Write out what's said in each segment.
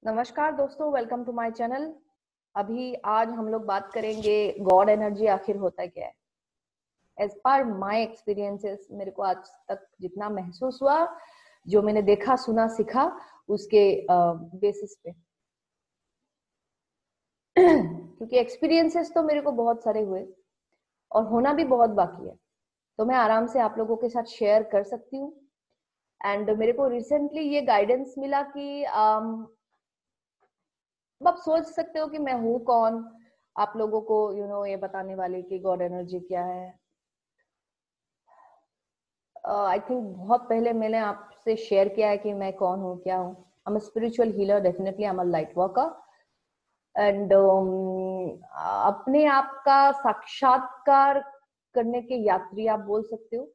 नमस्कार दोस्तों, welcome to my channel. अभी आज हम लोग बात करेंगे गॉड एनर्जी आखिर होता क्या है। एज पर माय एक्सपीरियंसेस, मेरे को आज तक जितना महसूस हुआ, जो मैंने देखा सुना सीखा, उसके बेसिस पे क्योंकि एक्सपीरियंसेस तो मेरे को बहुत सारे हुए और होना भी बहुत बाकी है, तो मैं आराम से आप लोगों के साथ शेयर कर सकती हूँ। एंड मेरे को रिसेंटली ये गाइडेंस मिला कि आप सोच सकते हो कि मैं हूँ कौन आप लोगों को ये बताने वाले कि गॉड एनर्जी क्या है। आई थिंक बहुत पहले मैंने आपसे शेयर किया है कि मैं कौन हूँ, क्या हूँ। I am a spiritual healer, definitely I am a light worker and अपने आप का साक्षात्कार करने के यात्री आप बोल सकते हो।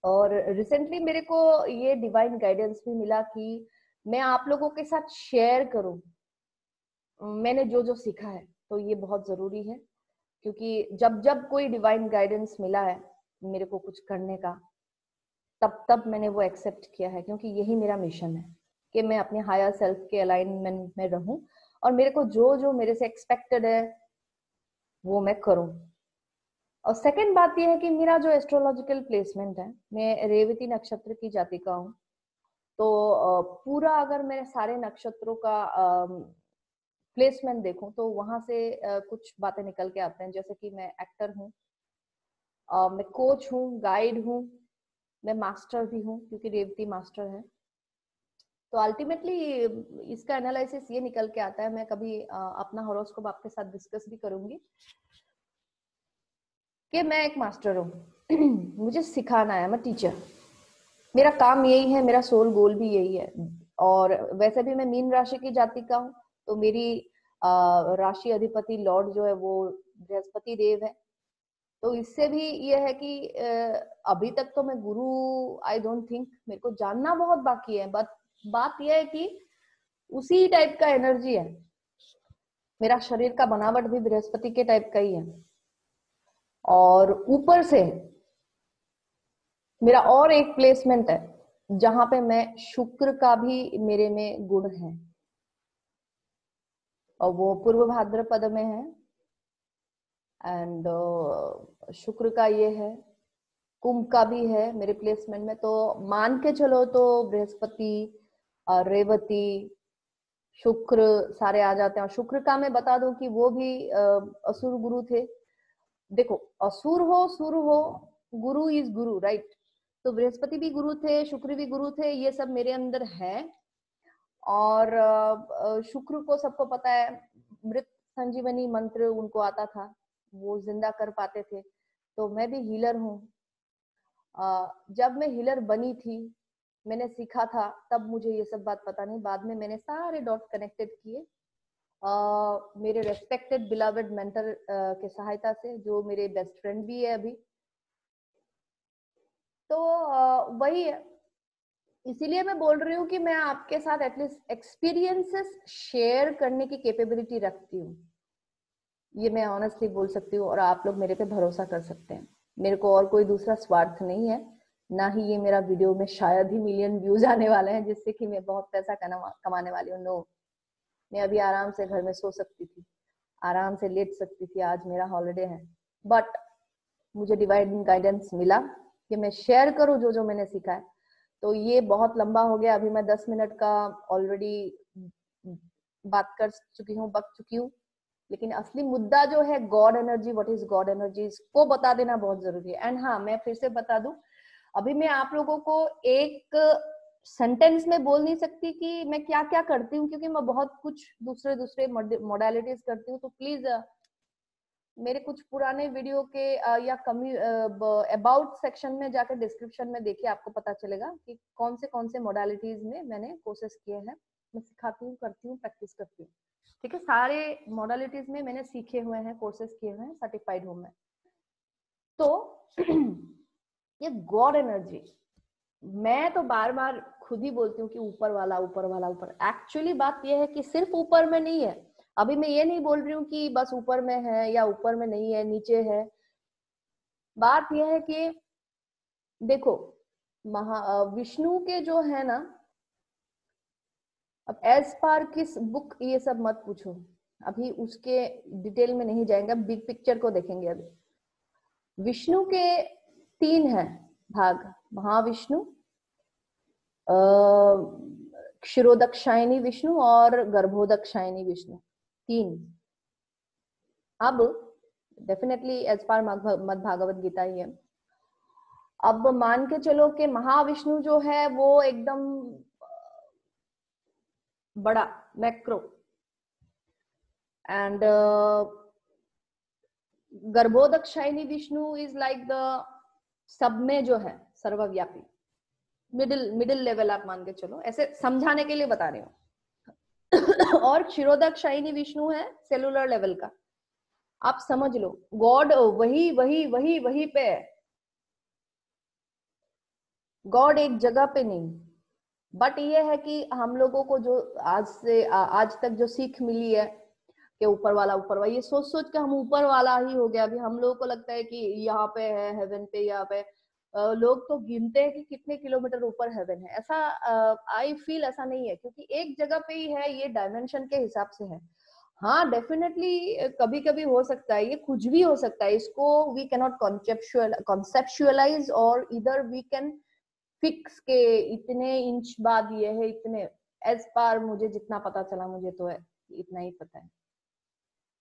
और रिसेंटली मेरे को ये डिवाइन गाइडेंस भी मिला कि मैं आप लोगों के साथ शेयर करूं मैंने जो जो सीखा है। तो ये बहुत जरूरी है, क्योंकि जब जब कोई डिवाइन गाइडेंस मिला है मेरे को कुछ करने का, तब तब मैंने वो एक्सेप्ट किया है, क्योंकि यही मेरा मिशन है कि मैं अपने हायर सेल्फ के अलाइनमेंट में रहूं और मेरे को जो जो मेरे से एक्सपेक्टेड है वो मैं करूं। और सेकंड बात यह है कि मेरा जो एस्ट्रोलॉजिकल प्लेसमेंट है, मैं रेवती नक्षत्र की जातिका हूँ। तो पूरा अगर मैं सारे नक्षत्रों का प्लेसमेंट देखूं तो वहां से कुछ बातें निकल के आते हैं, जैसे कि मैं एक्टर हूँ, मैं कोच हूँ, गाइड हूँ, मैं मास्टर भी हूँ क्योंकि रेवती मास्टर है। तो अल्टीमेटली इसका एनालिसिस ये निकल के आता है, मैं कभी अपना हॉरोस्कोप आपके साथ डिस्कस भी करूंगी, कि मैं एक मास्टर हूँ। मुझे सिखाना है, मैं टीचर, मेरा काम यही है, मेरा सोल गोल भी यही है। और वैसे भी मैं मीन राशि की जातिका हूँ, तो मेरी राशि अधिपति लॉर्ड जो है वो बृहस्पति देव है। तो इससे भी ये है कि अभी तक तो मैं गुरु, आई डोंट थिंक, मेरे को जानना बहुत बाकी है। बट बात यह है कि उसी टाइप का एनर्जी है, मेरा शरीर का बनावट भी बृहस्पति के टाइप का ही है। और ऊपर से मेरा और एक प्लेसमेंट है जहां पे मैं शुक्र का भी मेरे में गुण है, और वो पूर्व भाद्रपद में है। एंड शुक्र का ये है, कुंभ का भी है मेरे प्लेसमेंट में। तो मान के चलो तो बृहस्पति, रेवती, शुक्र सारे आ जाते हैं। और शुक्र का मैं बता दूं कि वो भी असुर गुरु थे। देखो, असुर हो सुर हो, गुरु इज गुरु, राइट। तो बृहस्पति भी गुरु थे, शुक्र भी गुरु थे, ये सब मेरे अंदर है। और शुक्र को सबको पता है, मृत संजीवनी मंत्र उनको आता था, वो जिंदा कर पाते थे। तो मैं भी हीलर हूँ। जब मैं हीलर बनी थी, मैंने सीखा था, तब मुझे ये सब बात पता नहीं। बाद में मैंने सारे डॉट कनेक्टेड किए मेरे रेस्पेक्टेड बिलवेड मेंटर के सहायता से, जो मेरे बेस्ट फ्रेंड भी है अभी। तो वही है, इसीलिए मैं बोल रही हूँ कि मैं आपके साथ एटलीस्ट एक्सपीरियंसेस शेयर करने की कैपेबिलिटी रखती हूँ। ये मैं ऑनेस्टली बोल सकती हूँ, और आप लोग मेरे पे भरोसा कर सकते हैं। मेरे को और कोई दूसरा स्वार्थ नहीं है, ना ही ये मेरा वीडियो में शायद ही मिलियन व्यूज आने वाले हैं जिससे कि मैं बहुत पैसा कमाने वाली हूँ। नो, मैं अभी आराम से घर में सो सकती थी, आराम से लेट सकती थी, आज मेरा हॉलिडे है। बट मुझे डिवाइन गाइडेंस मिला कि मैं शेयर करूं जो जो मैंने सीखा है। तो ये बहुत लंबा हो गया, अभी मैं 10 मिनट का ऑलरेडी बात कर चुकी हूँ, बक चुकी हूँ। लेकिन असली मुद्दा जो है God energy, what is God energy, इसको बता देना बहुत जरूरी है। एंड हाँ, मैं फिर से बता दूं, अभी मैं आप लोगों को एक सेंटेंस में बोल नहीं सकती कि मैं क्या क्या करती हूँ, क्योंकि मैं बहुत कुछ दूसरे दूसरे मॉडलिटीज करती हूँ। तो प्लीज मेरे कुछ पुराने वीडियो के या अबाउट सेक्शन में जाकर डिस्क्रिप्शन में देखिए, आपको पता चलेगा कि कौन से मोडालिटीज में मैंने कोर्सेस किए हैं। मैं सिखाती हूँ, करती हूँ, प्रैक्टिस करती हूँ। ठीक है, सारे मोडालिटीज में मैंने सीखे हुए हैं, कोर्सेस किए हुए हैं, सर्टिफाइड हूँ मैं। तो ये गॉड एनर्जी, मैं तो बार बार खुद ही बोलती हूँ कि ऊपर वाला ऊपर वाला ऊपर। एक्चुअली बात यह है कि सिर्फ ऊपर में नहीं है। अभी मैं ये नहीं बोल रही हूँ कि बस ऊपर में है या ऊपर में नहीं है, नीचे है। बात यह है कि देखो, विष्णु के जो है ना, अब एज पार किस बुक ये सब मत पूछो, अभी उसके डिटेल में नहीं जाएंगे, बिग पिक्चर को देखेंगे। अभी विष्णु के 3 हैं भाग, महाविष्णु, क्षीरोदक्षायनी विष्णु और गर्भोदक्षायनी विष्णु, 3। अब डेफिनेटली एज पार मद भागवत गीता ही है। अब मान के चलो कि महाविष्णु जो है वो एकदम बड़ा macro, and Garbhodakshayi Vishnu is like the सब में जो है सर्वव्यापी, मिडिल लेवल आप मान के चलो, ऐसे समझाने के लिए बता रही हूँ। और क्षीरोदक्षायनी विष्णु है सेलुलर लेवल का, आप समझ लो गॉड वही वही वही वही पे है, गॉड एक जगह पे नहीं। बट ये है कि हम लोगों को जो आज तक जो सीख मिली है कि ऊपर वाला, ये सोच सोच के हम ऊपर वाला ही हो गया। अभी हम लोगों को लगता है कि यहाँ पे है हेवन पे, यहाँ पे लोग तो गिनते हैं कि कितने किलोमीटर ऊपर हेवन है। ऐसा आई फील ऐसा नहीं है, क्योंकि एक जगह पे ही है, ये डायमेंशन के हिसाब से है। हाँ डेफिनेटली कभी कभी हो सकता है, ये कुछ भी हो सकता है, इसको वी कैनॉट कॉन्सेप्चुअलाइज और इधर वी कैन फिक्स के इतने इंच बाद ये है, इतने। एज पार मुझे जितना पता चला, मुझे तो है इतना ही पता है।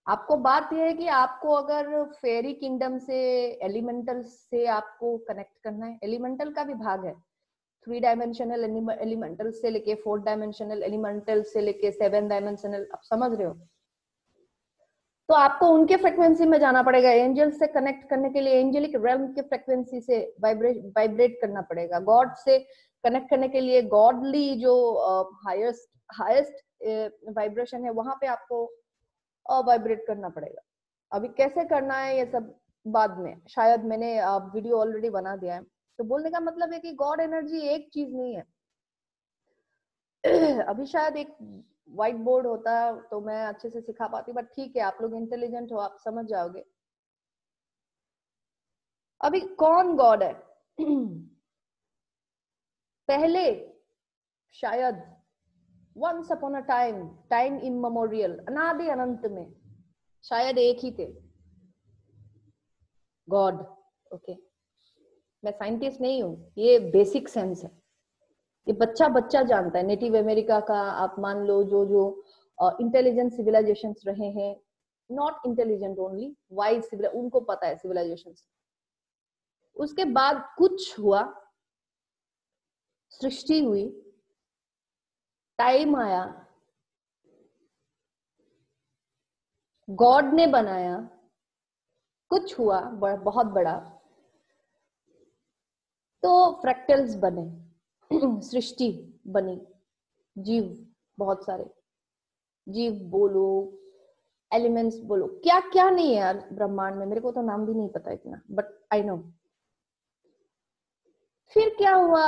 आपको बात यह है कि आपको अगर फेरी किंगडम से, एलिमेंटल से आपको कनेक्ट करना है, एलिमेंटल का भी भाग है, 3 डायमेंशनल एलिमेंटल से लेके 4 डायमेंशनल एलिमेंटल से लेके 7 डायमेंशनल, आप समझ रहे हो। तो आपको उनके फ्रिक्वेंसी में जाना पड़ेगा, एंजल से कनेक्ट करने के लिए एंजेलिक रेल्म के फ्रिक्वेंसी से वाइब्रेट करना पड़ेगा। गॉड से कनेक्ट करने के लिए गॉडली जो हाईएस्ट वाइब्रेशन है, वहां पे आपको वाइब्रेट करना पड़ेगा। अभी कैसे करना है ये सब बाद में, शायद मैंने वीडियो ऑलरेडी बना दिया है। तो बोलने का मतलब है कि गॉड एनर्जी एक चीज नहीं है। अभी शायद एक व्हाइट बोर्ड होता तो मैं अच्छे से सिखा पाती, बट ठीक है, आप लोग इंटेलिजेंट हो, आप समझ जाओगे। अभी कौन गॉड है? पहले शायद वंस अपॉन अ टाइम इममेमोरियल, अनादि अनंत में शायद एक ही थे गॉड। ओके, मैं साइंटिस्ट नहीं हूं, ये बेसिक सेंस है, ये बच्चा जानता है। नेटिव अमेरिका का आप मान लो, जो इंटेलिजेंट सिविलाइजेशंस रहे हैं, not intelligent only, wise civilisation, उनको पता है सिविलाइजेशंस। उसके बाद कुछ हुआ, सृष्टि हुई, टाइम आया, गॉड ने बनाया, कुछ हुआ बहुत बड़ा, तो फ्रैक्टल्स बने, सृष्टि बनी, जीव, बहुत सारे जीव बोलो, एलिमेंट्स बोलो, क्या क्या नहीं है यार ब्रह्मांड में, मेरे को तो नाम भी नहीं पता इतना, बट आई नो। फिर क्या हुआ,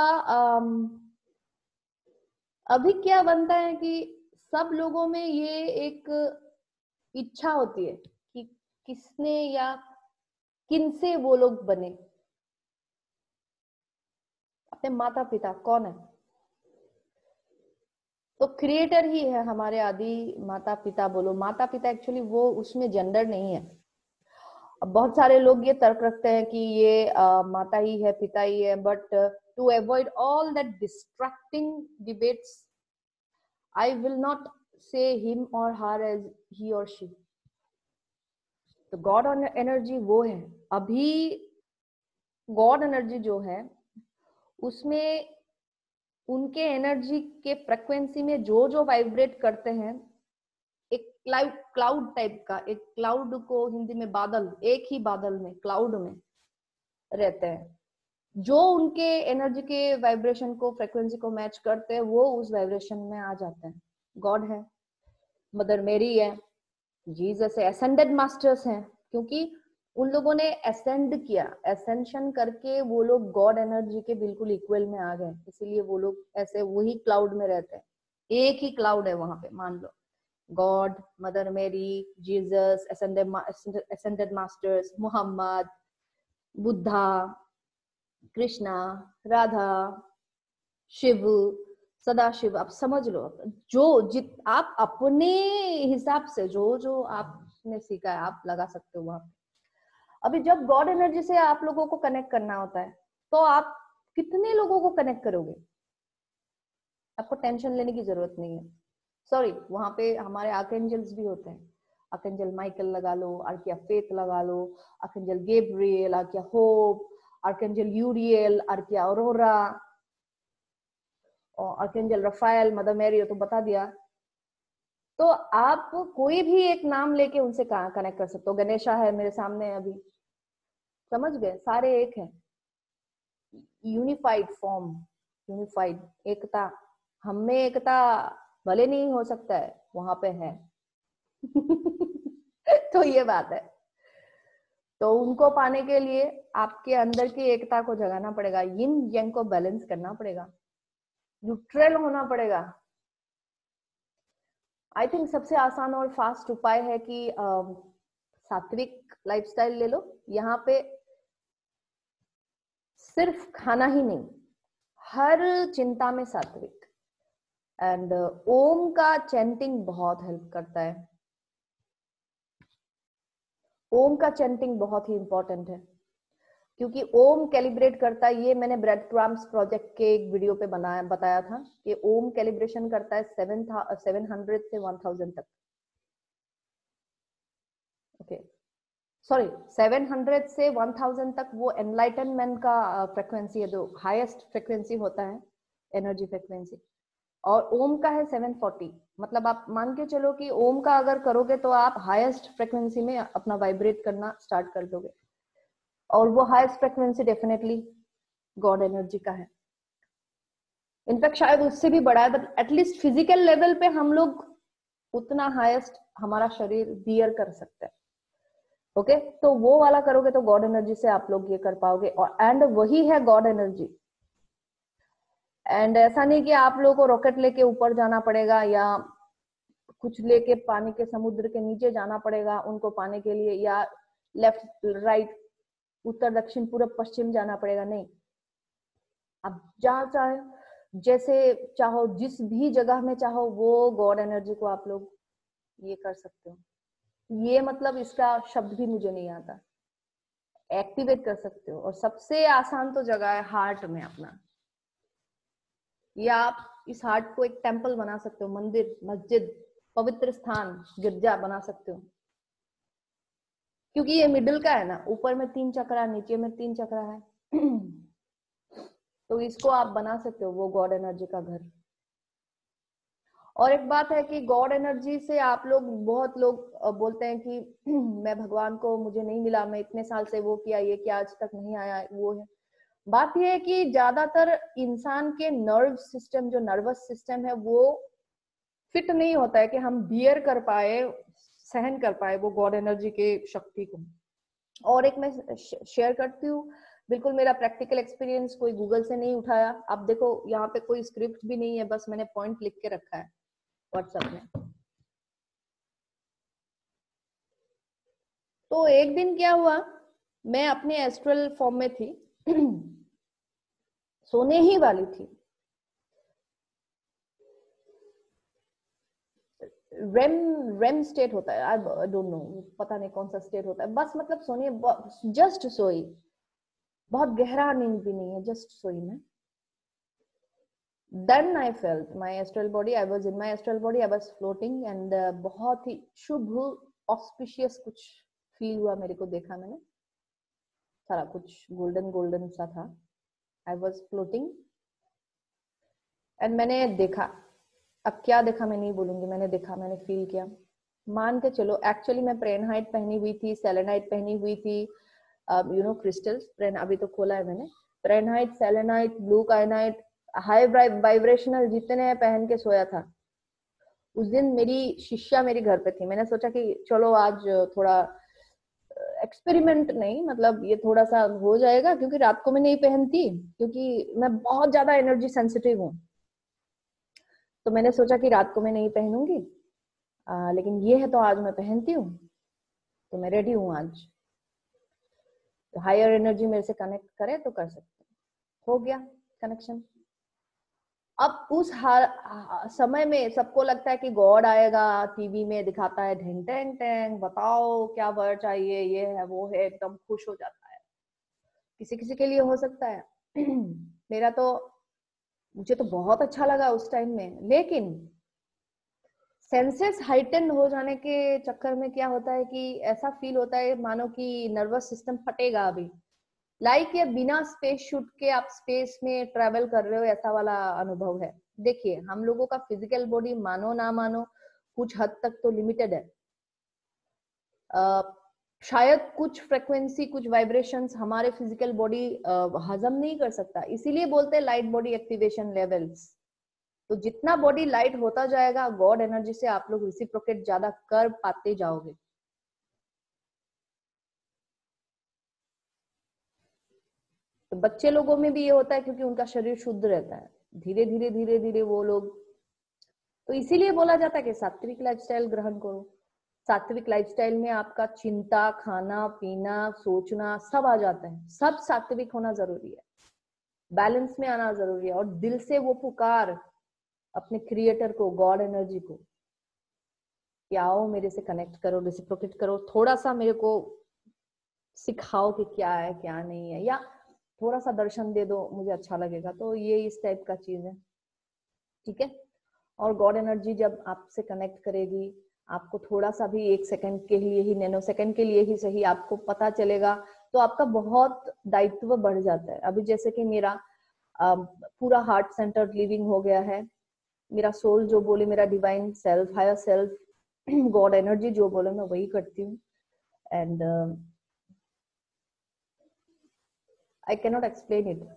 अभी क्या बनता है कि सब लोगों में ये एक इच्छा होती है कि किसने या किनसे वो लोग बने। अपने माता पिता कौन है? तो क्रिएटर ही है हमारे आदि माता पिता बोलो। माता पिता एक्चुअली वो, उसमें जेंडर नहीं है। अब बहुत सारे लोग ये तर्क रखते हैं कि ये माता ही है, पिता ही है, but to avoid all that distracting debates, I will not say him और हर एज ही और शी। तो गॉड एनर्जी वो है। अभी गॉड एनर्जी जो है उसमें उनके एनर्जी के फ्रिक्वेंसी में जो जो वाइब्रेट करते हैं, एक क्लाउड टाइप का, एक क्लाउड को हिंदी में बादल, एक ही बादल में, क्लाउड में रहते हैं, जो उनके एनर्जी के वाइब्रेशन को, फ्रिक्वेंसी को मैच करते हैं, वो उस वाइब्रेशन में आ जाते हैं। गॉड है, मदर मेरी है, जीसस है, एसेंडेड मास्टर्स हैं, क्योंकि उन लोगों ने एसेंड किया, एसेंशन करके वो लोग गॉड एनर्जी के बिल्कुल इक्वल में आ गए, इसीलिए वो लोग ऐसे वही क्लाउड में रहते हैं। एक ही क्लाउड है वहां पे, मान लो God, Mother Mary, Jesus, ascended masters, Mohammed, Buddha, Krishna, Radha, Shiva, Sadashiv, आप समझ लो, जो आप अपने हिसाब से जो जो आपने सीखा है आप लगा सकते हो वहां पे। अभी जब गॉड एनर्जी से आप लोगों को कनेक्ट करना होता है तो आप कितने लोगों को कनेक्ट करोगे? आपको टेंशन लेने की जरूरत नहीं है। सॉरी, वहां पे हमारे आर्कएंजल्स भी होते हैं। आर्कएंजल माइकल लगा लो, आर्किया फेथ लगा लो, archangel Gabriel, archeia Hope, archangel Uriel, archeia Aurora, और आर्कएंजल रफाएल, मदर मैरी तो बता दिया। तो आप कोई भी एक नाम लेके उनसे कनेक्ट कर सकते हो। गणेशा है मेरे सामने अभी, समझ गए? सारे एक हैं, यूनिफाइड फॉर्म, यूनिफाइड एकता। हम में एकता भले नहीं हो सकता है, वहां पे है। तो ये बात है। तो उनको पाने के लिए आपके अंदर की एकता को जगाना पड़ेगा, यिन yang को बैलेंस करना पड़ेगा, न्यूट्रल होना पड़ेगा। आई थिंक सबसे आसान और फास्ट उपाय है कि सात्विक लाइफस्टाइल ले लो। यहाँ पे सिर्फ खाना ही नहीं, हर चिंता में सात्विक। एंड ओम का चैंटिंग बहुत हेल्प करता है। ओम का चैंटिंग बहुत ही इंपॉर्टेंट है, क्योंकि ओम कैलिब्रेट करता है। ये मैंने ब्रेड क्रम्स प्रोजेक्ट के एक वीडियो पे बताया था कि ओम कैलिब्रेशन करता है 700 से 1000 तक। ओके, सॉरी, 700 से 1000 तक वो एनलाइटनमेंट का फ्रिक्वेंसी है, जो हाईएस्ट फ्रिक्वेंसी होता है, एनर्जी फ्रिक्वेंसी। और ओम का है 740। मतलब आप मान के चलो कि ओम का अगर करोगे तो आप हाईएस्ट फ्रिक्वेंसी में अपना वाइब्रेट करना स्टार्ट कर दोगे, और वो highest frequency definitely God energy का है। इनफैक्ट शायद उससे भी बड़ा है, बट एटलीस्ट फिजिकल लेवल पे हम लोग उतना हाईएस्ट हमारा शरीर बियर कर सकता है। ओके, तो वो वाला करोगे तो गॉड एनर्जी से आप लोग ये कर पाओगे, और एंड वही है गॉड एनर्जी। एंड ऐसा नहीं कि आप लोगों को रॉकेट लेके ऊपर जाना पड़ेगा, या कुछ लेके पानी के समुद्र के नीचे जाना पड़ेगा उनको पाने के लिए, या लेफ्ट राइट उत्तर दक्षिण पूर्व पश्चिम जाना पड़ेगा। नहीं, आप जहाँ चाहे, जैसे चाहो, जिस भी जगह में चाहो, वो गॉड एनर्जी को आप लोग ये कर सकते हो। ये मतलब इसका शब्द भी मुझे नहीं आता, एक्टिवेट कर सकते हो। और सबसे आसान तो जगह है हार्ट में अपना, या आप इस हार्ट को एक टेम्पल बना सकते हो, मंदिर, मस्जिद, पवित्र स्थान, गिरजा बना सकते हो। क्योंकि ये मिडिल का है ना, ऊपर में 3 चक्रा, नीचे में 3 चक्रा है। तो इसको आप बना सकते हो, वो गॉड एनर्जी का घर। और एक बात है कि गॉड एनर्जी से आप लोग, बहुत लोग बोलते हैं कि मैं भगवान को मुझे नहीं मिला, मैं इतने साल से वो किया, ये किया, आज तक नहीं आया, वो है। बात यह है कि ज्यादातर इंसान के नर्व सिस्टम, जो नर्वस सिस्टम है, वो फिट नहीं होता है कि हम बियर कर पाए, सहन कर पाए वो गॉड एनर्जी के शक्ति को। और एक मैं शेयर करती हूँ, बिल्कुल मेरा प्रैक्टिकल एक्सपीरियंस, कोई गूगल से नहीं उठाया। आप देखो यहाँ पे कोई स्क्रिप्ट भी नहीं है, बस मैंने पॉइंट लिख के रखा है व्हाट्सएप में। तो एक दिन क्या हुआ, मैं अपने एस्ट्रल फॉर्म में थी, सोने ही वाली थी। रेम स्टेट होता है, आई डोंट नो, पता नहीं कौन सा स्टेट होता है, बस मतलब सोनी, जस्ट सोई, बहुत गहरा नींद भी नहीं है, जस्ट सोई मैं। Then I felt my astral body. I was in my astral body. I was floating and बहुत ही शुभ, ऑस्पिशियस कुछ फील हुआ मेरे को, देखा मैंने, सारा कुछ गोल्डन गोल्डन सा था। I was floating एंड मैंने देखा। अब क्या देखा मैं नहीं बोलूंगी, मैंने देखा, मैंने फील किया। मान के चलो, एक्चुअली मैं प्रेनहाइट पहनी हुई थी, सेलेनाइट पहनी हुई थी, यू नो क्रिस्टल्स, अभी तो खोला है मैंने। प्रेनहाइट, सेलेनाइट, ब्लू काइनाइट, हाई वाइब्रेशनल जितने पहन के सोया था। उस दिन मेरी शिष्या मेरे घर पे थी, मैंने सोचा कि चलो आज थोड़ा एक्सपेरिमेंट, नहीं मतलब ये थोड़ा सा हो जाएगा, क्योंकि रात को मैं नहीं पहनती, क्योंकि मैं बहुत ज्यादा एनर्जी सेंसिटिव हूँ। तो मैंने सोचा कि रात को मैं नहीं पहनूंगी, लेकिन ये है तो आज मैं पहनती हूँ, तो मैं रेडी हूँ आज। तो हायर एनर्जी मेरे से कनेक्ट करे तो कर सकते, हो गया कनेक्शन। अब उस समय में सबको लगता है कि गॉड आएगा, टीवी में दिखाता है ढेंग ढेंग ढेंग, बताओ क्या वर चाहिए, ये है वो है, एकदम खुश हो जाता है। किसी किसी के लिए हो सकता है। मेरा तो, मुझे तो बहुत अच्छा लगा उस टाइम में, लेकिन सेंसेस हाइटन हो जाने के चक्कर में क्या होता है कि ऐसा फील होता है मानो कि नर्वस सिस्टम फटेगा अभी, लाइक ये बिना स्पेस शूट के आप स्पेस में ट्रेवल कर रहे हो, ऐसा वाला अनुभव है। देखिए, हम लोगों का फिजिकल बॉडी मानो ना मानो कुछ हद तक तो लिमिटेड है। शायद कुछ फ्रिक्वेंसी, कुछ वाइब्रेशंस हमारे फिजिकल बॉडी हजम नहीं कर सकता, इसीलिए बोलते हैं लाइट बॉडी एक्टिवेशन लेवल्स। तो जितना बॉडी लाइट होता जाएगा, गॉड एनर्जी से आप लोग रिसिप्रोकेट ज्यादा कर पाते जाओगे। तो बच्चे लोगों में भी ये होता है क्योंकि उनका शरीर शुद्ध रहता है, धीरे धीरे धीरे धीरे वो लोग, तो इसीलिए बोला जाता है कि सात्विक लाइफस्टाइल ग्रहण करो। सात्विक लाइफस्टाइल में आपका चिंता, खाना पीना, सोचना सब आ जाता है, सब सात्विक होना जरूरी है, बैलेंस में आना जरूरी है, और दिल से वो पुकार अपने क्रिएटर को, गॉड एनर्जी को, कि आओ मेरे से कनेक्ट करो, रेसिप्रोकेट करो, थोड़ा सा मेरे को सिखाओ कि क्या है क्या नहीं है, या थोड़ा सा दर्शन दे दो, मुझे अच्छा लगेगा। तो ये इस टाइप का चीज है, ठीक है। और गॉड एनर्जी जब आपसे कनेक्ट करेगी, आपको थोड़ा सा भी, 1 सेकंड के लिए ही, नैनो सेकंड के लिए ही सही, आपको पता चलेगा, तो आपका बहुत दायित्व बढ़ जाता है। अभी जैसे कि मेरा पूरा हार्ट सेंटर्ड लिविंग हो गया है, मेरा सोल जो बोले, मेरा divine self, higher self, God energy जो बोले, मैं वही करती हूँ। And I cannot explain it.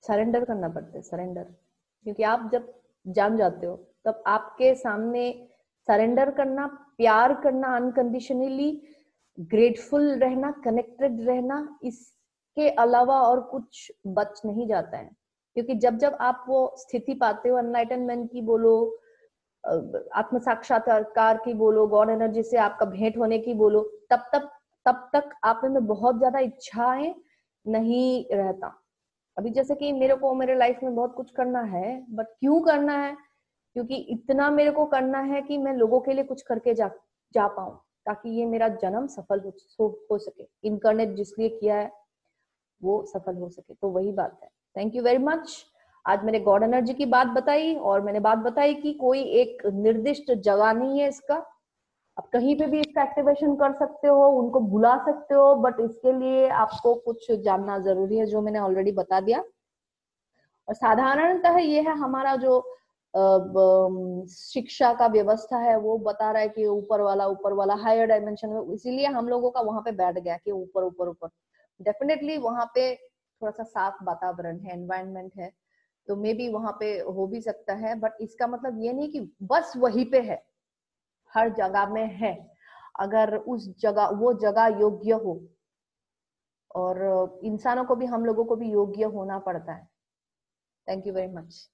Surrender करना पड़ता है, सरेंडर, क्योंकि आप जब जान जाते हो तब आपके सामने सरेंडर करना, प्यार करना, अनकंडीशनली ग्रेटफुल रहना, कनेक्टेड रहना, इसके अलावा और कुछ बच नहीं जाता है। क्योंकि जब जब आप वो स्थिति पाते हो, एनलाइटनमेंट की बोलो, आत्म साक्षात्कार की बोलो, गॉड एनर्जी से आपका भेंट होने की बोलो, तब तक आप में बहुत ज्यादा इच्छाएं नहीं रहता। अभी जैसे कि मेरे को मेरे लाइफ में बहुत कुछ करना है, बट क्यों करना है? क्योंकि इतना मेरे को करना है कि मैं लोगों के लिए कुछ करके जा पाऊं, ताकि ये मेरा जन्म सफल हो सके, इनकारनेट जिसलिए किया है वो सफल हो सके। तो वही बात है। Thank you very much. आज मैंने गॉड एनर्जी की बात बताई, और मैंने बात बताई कि कोई एक निर्दिष्ट जगह नहीं है इसका, आप कहीं पे भी इसका एक्टिवेशन कर सकते हो, उनको बुला सकते हो, बट इसके लिए आपको कुछ जानना जरूरी है, जो मैंने ऑलरेडी बता दिया। और साधारणतः ये है हमारा जो शिक्षा का व्यवस्था है, वो बता रहा है कि ऊपर वाला हायर डायमेंशन में, इसीलिए हम लोगों का वहां पे बैठ गया कि ऊपर ऊपर ऊपर। डेफिनेटली वहां पे थोड़ा सा साफ वातावरण है, एनवायरनमेंट है, तो मे बी वहां पे हो भी सकता है, बट इसका मतलब ये नहीं कि बस वहीं पे है, हर जगह में है, अगर उस जगह, वो जगह योग्य हो, और इंसानों को भी, हम लोगों को भी योग्य होना पड़ता है। Thank you very much.